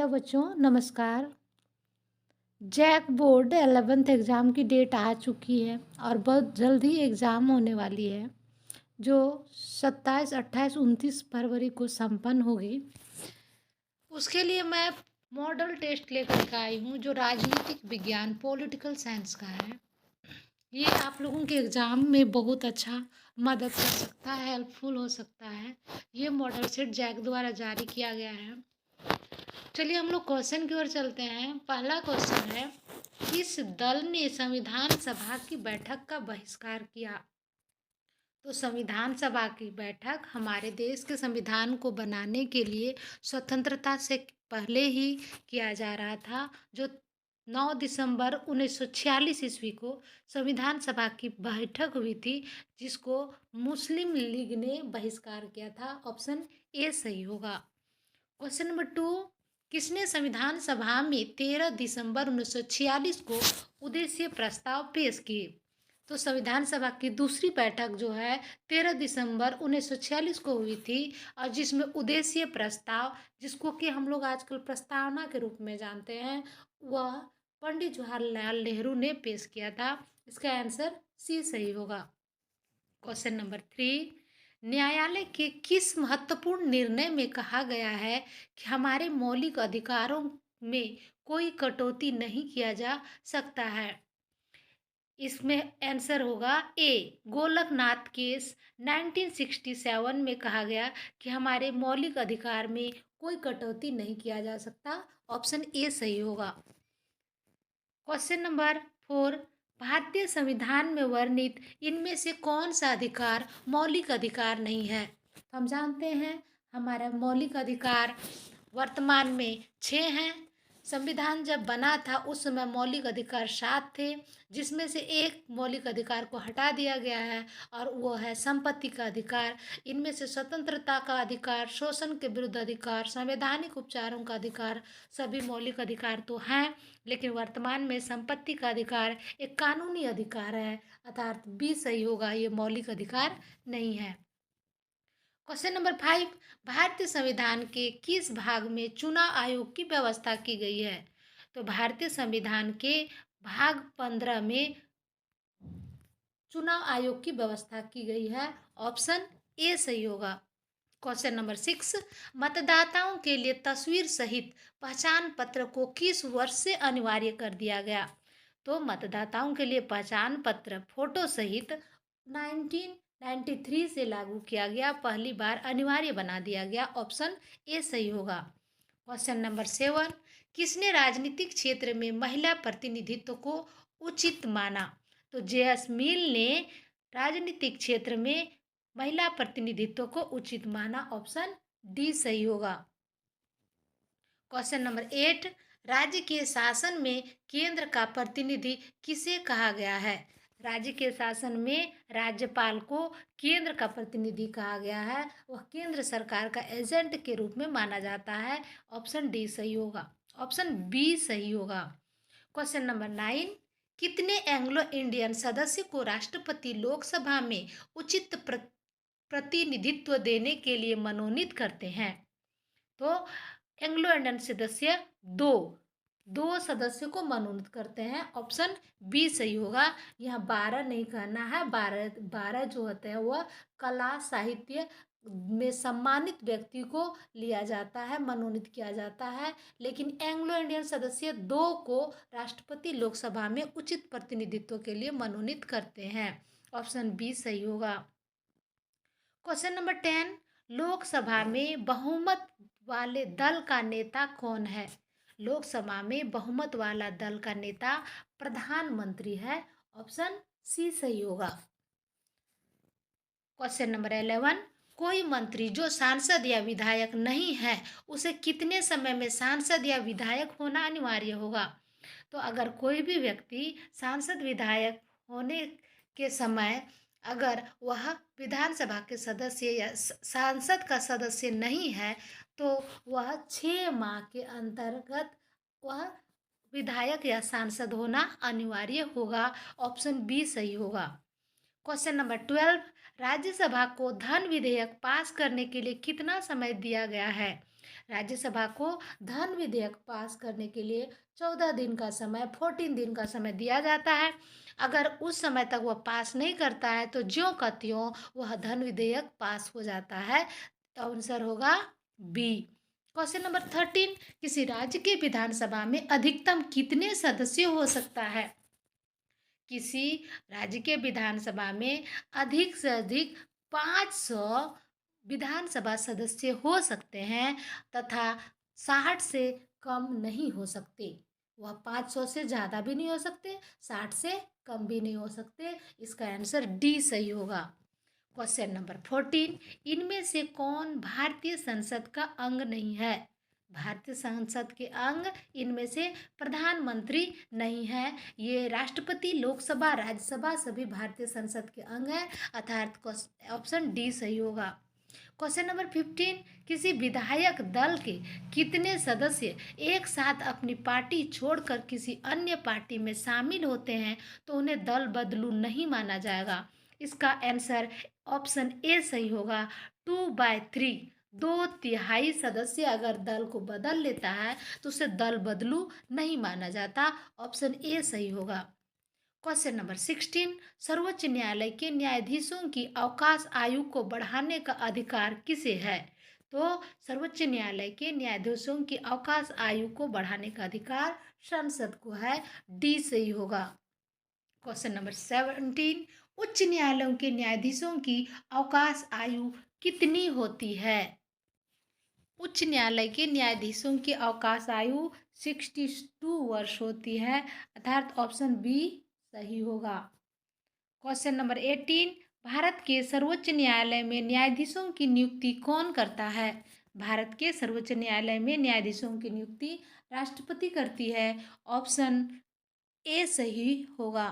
Hello बच्चों, नमस्कार। JAC board 11th exam की डेट आ चुकी है और बहुत जल्द ही एग्ज़ाम होने वाली है, जो 27, 28, 29 फरवरी को संपन्न होगी। उसके लिए मैं मॉडल टेस्ट लेकर के आई हूँ, जो राजनीतिक विज्ञान पॉलिटिकल साइंस का है। ये आप लोगों के एग्ज़ाम में बहुत अच्छा मदद कर सकता है, हेल्पफुल हो सकता है। ये मॉडल सेट जैक द्वारा जारी किया गया है। चलिए हम लोग क्वेश्चन की ओर चलते हैं। पहला क्वेश्चन है, किस दल ने संविधान सभा की बैठक का बहिष्कार किया? तो संविधान सभा की बैठक हमारे देश के संविधान को बनाने के लिए स्वतंत्रता से पहले ही किया जा रहा था, जो 9 दिसंबर 1946 ईस्वी को संविधान सभा की बैठक हुई थी, जिसको मुस्लिम लीग ने बहिष्कार किया था। ऑप्शन ए सही होगा। क्वेश्चन नंबर 2, किसने संविधान सभा में 13 दिसंबर 1946 को उद्देश्य प्रस्ताव पेश किए? तो संविधान सभा की दूसरी बैठक जो है 13 दिसंबर 1946 को हुई थी, और जिसमें उद्देश्य प्रस्ताव, जिसको कि हम लोग आजकल प्रस्तावना के रूप में जानते हैं, वह पंडित जवाहरलाल नेहरू ने पेश किया था। इसका आंसर सी सही होगा। क्वेश्चन नंबर 3, न्यायालय के किस महत्वपूर्ण निर्णय में कहा गया है कि हमारे मौलिक अधिकारों में कोई कटौती नहीं किया जा सकता है? इसमें आंसर होगा ए, गोलकनाथ केस 1967 में कहा गया कि हमारे मौलिक अधिकार में कोई कटौती नहीं किया जा सकता। ऑप्शन ए सही होगा। क्वेश्चन नंबर 4, भारतीय संविधान में वर्णित इनमें से कौन सा अधिकार मौलिक अधिकार नहीं है? तो हम जानते हैं हमारा मौलिक अधिकार वर्तमान में 6 हैं। संविधान जब बना था उस समय मौलिक अधिकार 7 थे, जिसमें से एक मौलिक अधिकार को हटा दिया गया है, और वो है संपत्ति का अधिकार। इनमें से स्वतंत्रता का अधिकार, शोषण के विरुद्ध अधिकार, संवैधानिक उपचारों का अधिकार सभी मौलिक अधिकार तो हैं, लेकिन वर्तमान में संपत्ति का अधिकार एक कानूनी अधिकार है, अर्थात बी सही होगा, ये मौलिक अधिकार नहीं है। क्वेश्चन नंबर 5, भारतीय संविधान के किस भाग में चुनाव आयोग की व्यवस्था की गई है? तो भारतीय संविधान के भाग 15 में चुनाव आयोग की व्यवस्था की गई है। ऑप्शन ए सही होगा। क्वेश्चन नंबर 6, मतदाताओं के लिए तस्वीर सहित पहचान पत्र को किस वर्ष से अनिवार्य कर दिया गया? तो मतदाताओं के लिए पहचान पत्र फोटो सहित 1993 से लागू किया गया, पहली बार अनिवार्य बना दिया गया। ऑप्शन ए सही होगा। क्वेश्चन नंबर 7, किसने राजनीतिक क्षेत्र में महिला प्रतिनिधित्व को उचित माना? तो जे.एस. मिल ने राजनीतिक क्षेत्र में महिला प्रतिनिधित्व को उचित माना। ऑप्शन डी सही होगा। क्वेश्चन नंबर 8, राज्य के शासन में केंद्र का प्रतिनिधि किसे कहा गया है? राज्य के शासन में राज्यपाल को केंद्र का प्रतिनिधि कहा गया है, वह केंद्र सरकार का एजेंट के रूप में माना जाता है। ऑप्शन डी सही होगा। ऑप्शन बी सही होगा। क्वेश्चन नंबर 9, कितने एंग्लो इंडियन सदस्य को राष्ट्रपति लोकसभा में उचित प्रतिनिधित्व देने के लिए मनोनीत करते हैं? तो एंग्लो इंडियन सदस्य दो सदस्यों को मनोनीत करते हैं। ऑप्शन बी सही होगा। यहाँ 12 नहीं कहना है, 12 जो होते हैं वह कला साहित्य में सम्मानित व्यक्ति को लिया जाता है, मनोनीत किया जाता है, लेकिन एंग्लो इंडियन सदस्य 2 को राष्ट्रपति लोकसभा में उचित प्रतिनिधित्व के लिए मनोनीत करते हैं। ऑप्शन बी सही होगा। क्वेश्चन नंबर 10, लोकसभा में बहुमत वाले दल का नेता कौन है? लोकसभा में बहुमत वाला दल का नेता प्रधानमंत्री है। ऑप्शन सी सही होगा। क्वेश्चन नंबर 11, कोई मंत्री जो सांसद या विधायक नहीं है, उसे कितने समय में सांसद या विधायक होना अनिवार्य होगा? तो अगर कोई भी व्यक्ति सांसद विधायक होने के समय अगर वह विधानसभा के सदस्य या सांसद का सदस्य नहीं है, तो वह 6 माह के अंतर्गत वह विधायक या सांसद होना अनिवार्य होगा। ऑप्शन बी सही होगा। क्वेश्चन नंबर 12, राज्यसभा को धन विधेयक पास करने के लिए कितना समय दिया गया है? राज्यसभा को धन विधेयक पास करने के लिए 14 दिन का समय 14 दिन का समय दिया जाता है। अगर उस समय तक वह पास नहीं करता है तो ज्यों का त्यों वह धन विधेयक पास हो जाता है। तो आंसर होगा बी। क्वेश्चन नंबर 13, किसी राज्य के विधानसभा में अधिकतम कितने सदस्य हो सकता है? किसी राज्य के विधानसभा में अधिक से अधिक 500 विधानसभा सदस्य हो सकते हैं तथा 60 से कम नहीं हो सकते। वह 500 से ज़्यादा भी नहीं हो सकते, 60 से कम भी नहीं हो सकते। इसका आंसर डी सही होगा। क्वेश्चन नंबर 14, इनमें से कौन भारतीय संसद का अंग नहीं है? भारतीय संसद के अंग इनमें से प्रधानमंत्री नहीं है। ये राष्ट्रपति, लोकसभा, राज्यसभा सभी भारतीय संसद के अंग हैं, अर्थात ऑप्शन डी सही होगा। क्वेश्चन नंबर 15, किसी विधायक दल के कितने सदस्य एक साथ अपनी पार्टी छोड़कर किसी अन्य पार्टी में शामिल होते हैं तो उन्हें दल बदलू नहीं माना जाएगा? इसका आंसर ऑप्शन ए सही होगा, 2/3। 2/3 सदस्य अगर दल को बदल लेता है तो उसे दल बदलू नहीं माना जाता। ऑप्शन ए सही होगा। क्वेश्चन नंबर 16, सर्वोच्च न्यायालय के न्यायाधीशों की अवकाश आयु को बढ़ाने का अधिकार किसे है? तो सर्वोच्च न्यायालय के न्यायाधीशों की अवकाश आयु को बढ़ाने का अधिकार संसद को है। डी सही होगा। क्वेश्चन नंबर 17, उच्च न्यायालयों के न्यायाधीशों की अवकाश आयु कितनी होती है? उच्च न्यायालय के न्यायाधीशों की अवकाश आयु 62 वर्ष होती है, अर्थात ऑप्शन बी सही होगा। क्वेश्चन नंबर 18, भारत के सर्वोच्च न्यायालय में न्यायाधीशों की नियुक्ति कौन करता है? भारत के सर्वोच्च न्यायालय में न्यायाधीशों की नियुक्ति राष्ट्रपति करती है। ऑप्शन ए सही होगा।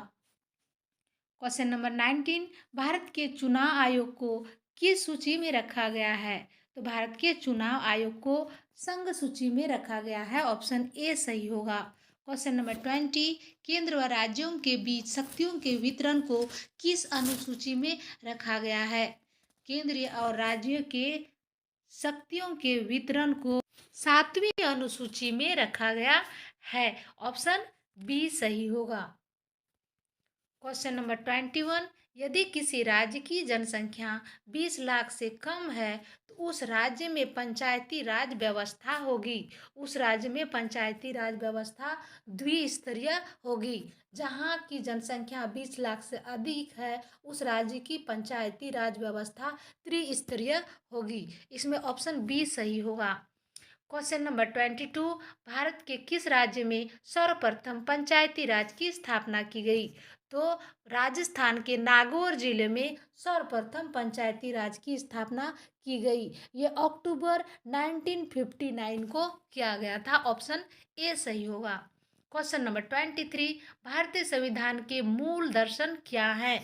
क्वेश्चन नंबर 19, भारत के चुनाव आयोग को किस सूची में रखा गया है? तो भारत के चुनाव आयोग को संघ सूची में रखा गया है। ऑप्शन ए सही होगा। क्वेश्चन नंबर 20, केंद्र व राज्यों के बीच शक्तियों के वितरण को किस अनुसूची में रखा गया है? केंद्रीय और राज्य के शक्तियों के वितरण को 7वीं अनुसूची में रखा गया है। ऑप्शन बी सही होगा। क्वेश्चन नंबर 21, यदि किसी राज्य की जनसंख्या 20 लाख से कम है तो उस राज्य में पंचायती राज व्यवस्था होगी। उस राज्य में पंचायती राज व्यवस्था द्विस्तरीय होगी। जहाँ की जनसंख्या 20 लाख से अधिक है उस राज्य की पंचायती राज व्यवस्था त्रिस्तरीय होगी। इसमें ऑप्शन बी सही होगा। क्वेश्चन नंबर 22, भारत के किस राज्य में सर्वप्रथम पंचायती राज की स्थापना की गई? तो राजस्थान के नागौर जिले में सर्वप्रथम पंचायती राज की स्थापना की गई। ये अक्टूबर 1959 को किया गया था। ऑप्शन ए सही होगा। क्वेश्चन नंबर 23, भारतीय संविधान के मूल दर्शन क्या है?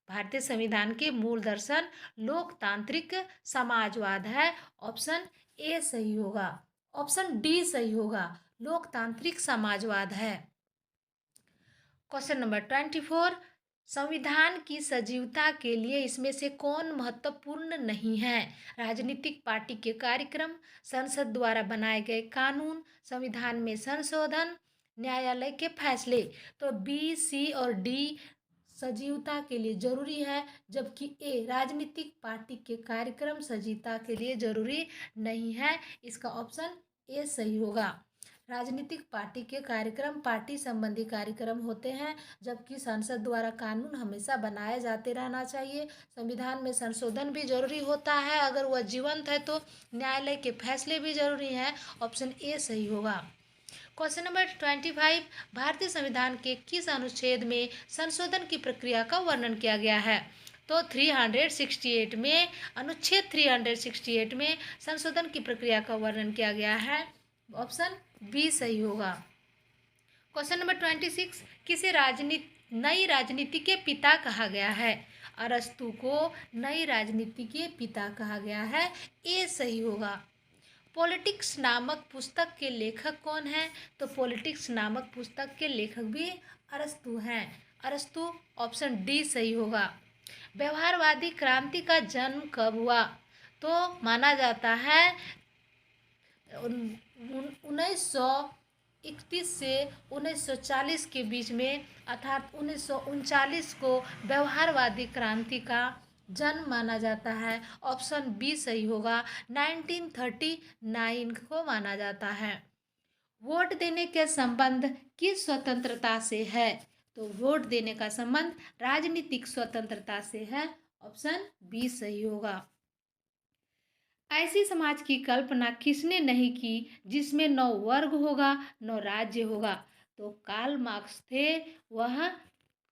भारतीय संविधान के मूल दर्शन लोकतांत्रिक समाजवाद है। ऑप्शन ए सही होगा। ऑप्शन डी सही होगा, लोकतांत्रिक समाजवाद है। क्वेश्चन नंबर 24, संविधान की सजीवता के लिए इसमें से कौन महत्वपूर्ण नहीं है? राजनीतिक पार्टी के कार्यक्रम, संसद द्वारा बनाए गए कानून, संविधान में संशोधन, न्यायालय के फैसले। तो बी, सी और डी सजीवता के लिए जरूरी है, जबकि ए राजनीतिक पार्टी के कार्यक्रम सजीवता के लिए जरूरी नहीं है। इसका ऑप्शन ए सही होगा। राजनीतिक पार्टी के कार्यक्रम पार्टी संबंधी कार्यक्रम होते हैं, जबकि संसद द्वारा कानून हमेशा बनाए जाते रहना चाहिए। संविधान में संशोधन भी जरूरी होता है, अगर वह जीवंत है तो न्यायालय के फैसले भी जरूरी हैं। ऑप्शन ए सही होगा। क्वेश्चन नंबर 25, भारतीय संविधान के किस अनुच्छेद में संशोधन की प्रक्रिया का वर्णन किया गया है? तो 368 में, अनुच्छेद 368 में संशोधन की प्रक्रिया का वर्णन किया गया है। ऑप्शन बी सही होगा। क्वेश्चन नंबर 26, किसे नई राजनीति के पिता कहा गया है? अरस्तु को नई राजनीति के पिता कहा गया है। ए सही होगा। पॉलिटिक्स नामक पुस्तक के लेखक कौन हैं? तो पॉलिटिक्स नामक पुस्तक के लेखक भी अरस्तु हैं। अरस्तु, ऑप्शन डी सही होगा। व्यवहारवादी क्रांति का जन्म कब हुआ? तो माना जाता है 1931 से 1940 के बीच में, अर्थात 1939 को व्यवहारवादी क्रांति का जन्म माना जाता है। ऑप्शन बी सही होगा, 1939 को माना जाता है। वोट देने के संबंध किस स्वतंत्रता से है? तो वोट देने का संबंध राजनीतिक स्वतंत्रता से है। ऑप्शन बी सही होगा। ऐसी समाज की कल्पना किसने नहीं की जिसमें न वर्ग होगा न राज्य होगा? तो कार्ल मार्क्स थे। वह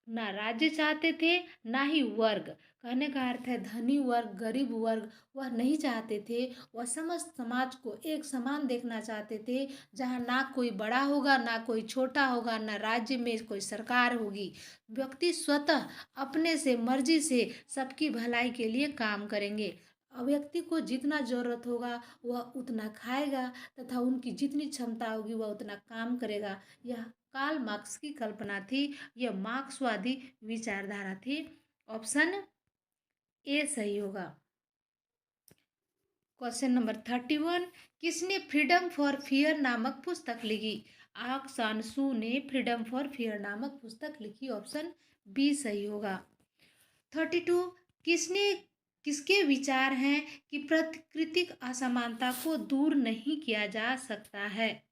ना राज्य चाहते थे ना ही वर्ग। कहने का अर्थ है धनी वर्ग गरीब वर्ग वह नहीं चाहते थे। वह समस्त समाज को एक समान देखना चाहते थे, जहाँ ना कोई बड़ा होगा ना कोई छोटा होगा, ना राज्य में कोई सरकार होगी। व्यक्ति स्वतः अपने से मर्जी से सबकी भलाई के लिए काम करेंगे। व्यक्ति को जितना ज़रूरत होगा वह उतना खाएगा तथा उनकी जितनी क्षमता होगी वह उतना काम करेगा। यह कार्ल मार्क्स की कल्पना थी। यह मार्क्सवादी विचारधारा थी। ऑप्शन ए सही होगा। क्वेश्चन नंबर 31, किसने फ्रीडम फॉर फियर नामक पुस्तक लिखी? आंग सान सू ने फ्रीडम फॉर फियर नामक पुस्तक लिखी। ऑप्शन बी सही होगा। 32, किसके विचार हैं कि प्राकृतिक असमानता को दूर नहीं किया जा सकता है?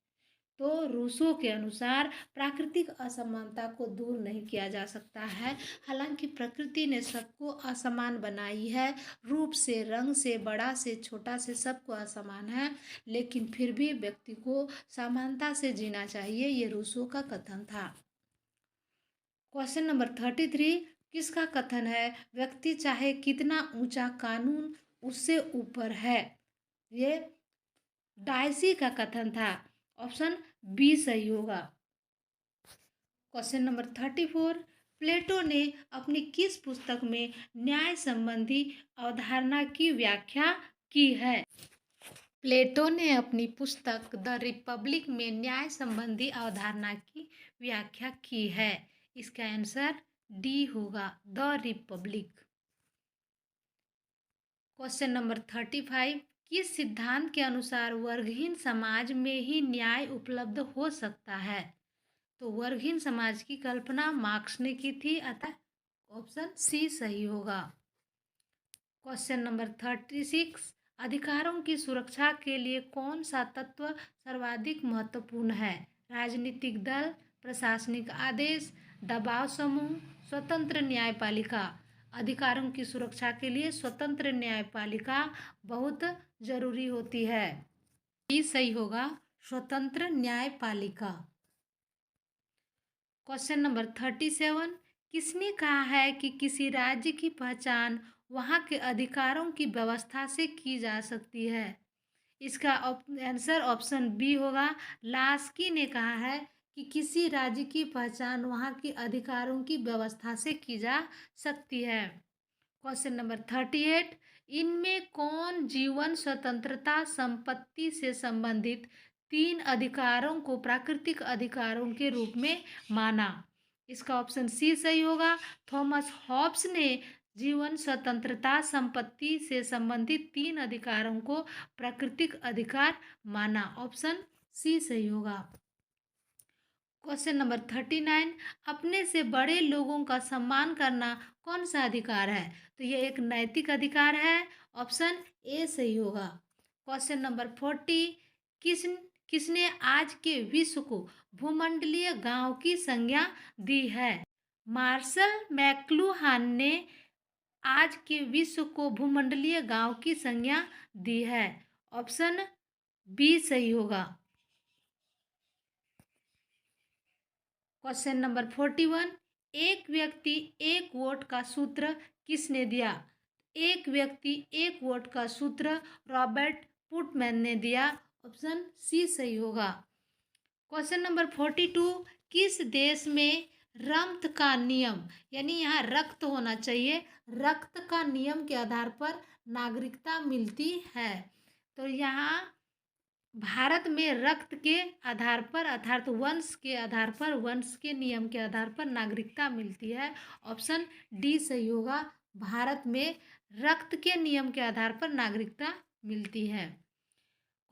तो रूसो के अनुसार प्राकृतिक असमानता को दूर नहीं किया जा सकता है। हालांकि प्रकृति ने सबको असमान बनाई है, रूप से, रंग से, बड़ा से छोटा से सबको असमान है, लेकिन फिर भी व्यक्ति को समानता से जीना चाहिए, ये रूसो का कथन था। क्वेश्चन नंबर 33, किसका कथन है व्यक्ति चाहे कितना ऊंचा कानून उससे ऊपर है? ये डायसी का कथन था। ऑप्शन बी सही होगा। क्वेश्चन नंबर 34, प्लेटो ने अपनी किस पुस्तक में न्याय संबंधी अवधारणा की व्याख्या की है? प्लेटो ने अपनी पुस्तक द रिपब्लिक में न्याय संबंधी अवधारणा की व्याख्या की है। इसका आंसर डी होगा, द रिपब्लिक। क्वेश्चन नंबर 35, किस सिद्धांत के अनुसार वर्गहीन समाज में ही न्याय उपलब्ध हो सकता है? तो वर्गहीन समाज की कल्पना मार्क्स ने की थी, अतः ऑप्शन सी सही होगा। क्वेश्चन नंबर 36, अधिकारों की सुरक्षा के लिए कौन सा तत्व सर्वाधिक महत्वपूर्ण है? राजनीतिक दल, प्रशासनिक आदेश, दबाव समूह, स्वतंत्र न्यायपालिका। अधिकारों की सुरक्षा के लिए स्वतंत्र न्यायपालिका बहुत जरूरी होती है। ये सही होगा, स्वतंत्र न्यायपालिका। क्वेश्चन नंबर 37, किसने कहा है कि किसी राज्य की पहचान वहाँ के अधिकारों की व्यवस्था से की जा सकती है? इसका आंसर ऑप्शन बी होगा, लास्की ने कहा है कि किसी राज्य की पहचान वहाँ के अधिकारों की व्यवस्था से की जा सकती है। क्वेश्चन नंबर 38, इनमें कौन जीवन स्वतंत्रता संपत्ति से संबंधित 3 अधिकारों को प्राकृतिक अधिकारों के रूप में माना? इसका ऑप्शन सी सही होगा। थॉमस हॉब्स ने जीवन स्वतंत्रता संपत्ति से संबंधित 3 अधिकारों को प्राकृतिक अधिकार माना। ऑप्शन सी सही होगा। क्वेश्चन नंबर 39, अपने से बड़े लोगों का सम्मान करना कौन सा अधिकार है? तो ये एक नैतिक अधिकार है। ऑप्शन ए सही होगा। क्वेश्चन नंबर 40, किसने आज के विश्व को भूमंडलीय गांव की संज्ञा दी है? मार्शल मैक्लुहान ने आज के विश्व को भूमंडलीय गांव की संज्ञा दी है। ऑप्शन बी सही होगा। क्वेश्चन नंबर 41, एक व्यक्ति एक वोट का सूत्र किसने दिया? एक व्यक्ति एक वोट का सूत्र रॉबर्ट पुटमैन ने दिया। ऑप्शन सी सही होगा। क्वेश्चन नंबर 42, किस देश में रक्त का नियम, यानी यहाँ रक्त होना चाहिए, रक्त का नियम के आधार पर नागरिकता मिलती है? तो यहाँ भारत में रक्त के आधार पर, अर्थात वंश के आधार पर, वंश के नियम के आधार पर नागरिकता मिलती है। ऑप्शन डी सही होगा, भारत में रक्त के नियम के आधार पर नागरिकता मिलती है।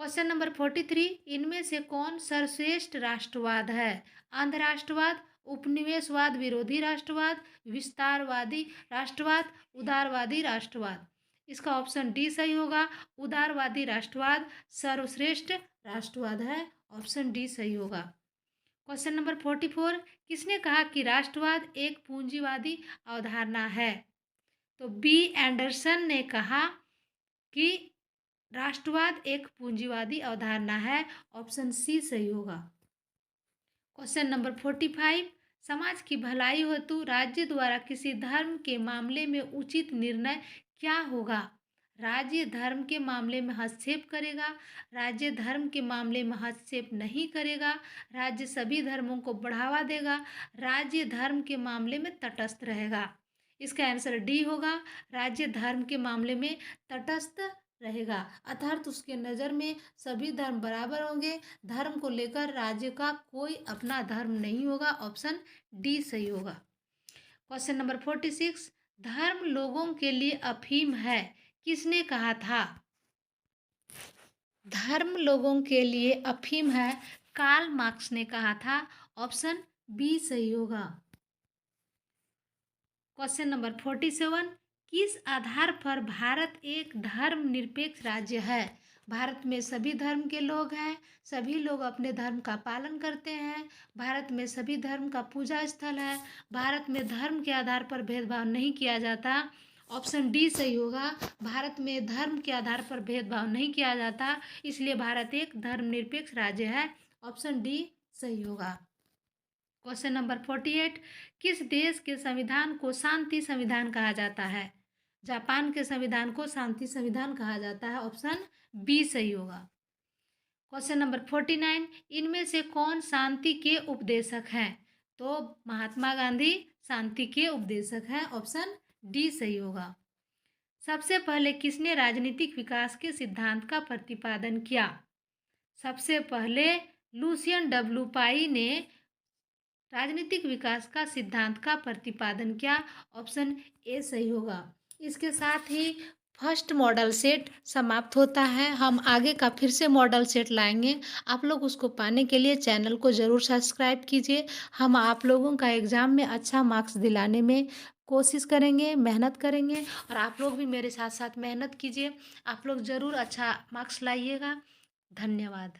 क्वेश्चन नंबर 43, इनमें से कौन सर्वश्रेष्ठ राष्ट्रवाद है? अंधराष्ट्रवाद, उपनिवेशवाद विरोधी राष्ट्रवाद, विस्तारवादी राष्ट्रवाद, उदारवादी राष्ट्रवाद। इसका ऑप्शन डी सही होगा। उदारवादी राष्ट्रवाद सर्वश्रेष्ठ राष्ट्रवाद है। ऑप्शन डी सही होगा। क्वेश्चन नंबर 44, किसने कहा कि राष्ट्रवाद एक पूंजीवादी अवधारणा है? तो बी एंडरसन ने कहा कि राष्ट्रवाद एक पूंजीवादी अवधारणा है। ऑप्शन सी सही होगा। क्वेश्चन नंबर 45, समाज की भलाई हेतु राज्य द्वारा किसी धर्म के मामले में उचित निर्णय क्या होगा? राज्य धर्म के मामले में हस्तक्षेप करेगा, राज्य धर्म के मामले में हस्तक्षेप नहीं करेगा, राज्य सभी धर्मों को बढ़ावा देगा, राज्य धर्म के मामले में तटस्थ रहेगा। इसका आंसर डी होगा। राज्य धर्म के मामले में तटस्थ रहेगा, अर्थात उसके नज़र में सभी धर्म बराबर होंगे। धर्म को लेकर राज्य का कोई अपना धर्म नहीं होगा। ऑप्शन डी सही होगा। क्वेश्चन नंबर 46, धर्म लोगों के लिए अफीम है, किसने कहा था? धर्म लोगों के लिए अफीम है, कार्ल मार्क्स ने कहा था। ऑप्शन बी सही होगा। क्वेश्चन नंबर 47, किस आधार पर भारत एक धर्मनिरपेक्ष राज्य है? भारत में सभी धर्म के लोग हैं, सभी लोग अपने धर्म का पालन करते हैं, भारत में सभी धर्म का पूजा स्थल है, भारत में धर्म के आधार पर भेदभाव नहीं किया जाता। ऑप्शन डी सही होगा। भारत में धर्म के आधार पर भेदभाव नहीं किया जाता, इसलिए भारत एक धर्मनिरपेक्ष राज्य है। ऑप्शन डी सही होगा। क्वेश्चन नंबर 48, किस देश के संविधान को शांति संविधान कहा जाता है? जापान के संविधान को शांति संविधान कहा जाता है। ऑप्शन बी सही होगा। क्वेश्चन नंबर 49, इनमें से कौन शांति के उपदेशक हैं? तो महात्मा गांधी शांति के उपदेशक हैं। ऑप्शन डी सही होगा। सबसे पहले किसने राजनीतिक विकास के सिद्धांत का प्रतिपादन किया? सबसे पहले लुसियन डब्ल्यू पाई ने राजनीतिक विकास का सिद्धांत का प्रतिपादन किया। ऑप्शन ए सही होगा। इसके साथ ही फर्स्ट मॉडल सेट समाप्त होता है। हम आगे का फिर से मॉडल सेट लाएंगे। आप लोग उसको पाने के लिए चैनल को ज़रूर सब्सक्राइब कीजिए। हम आप लोगों का एग्ज़ाम में अच्छा मार्क्स दिलाने में कोशिश करेंगे, मेहनत करेंगे, और आप लोग भी मेरे साथ साथ मेहनत कीजिए। आप लोग ज़रूर अच्छा मार्क्स लाइएगा। धन्यवाद।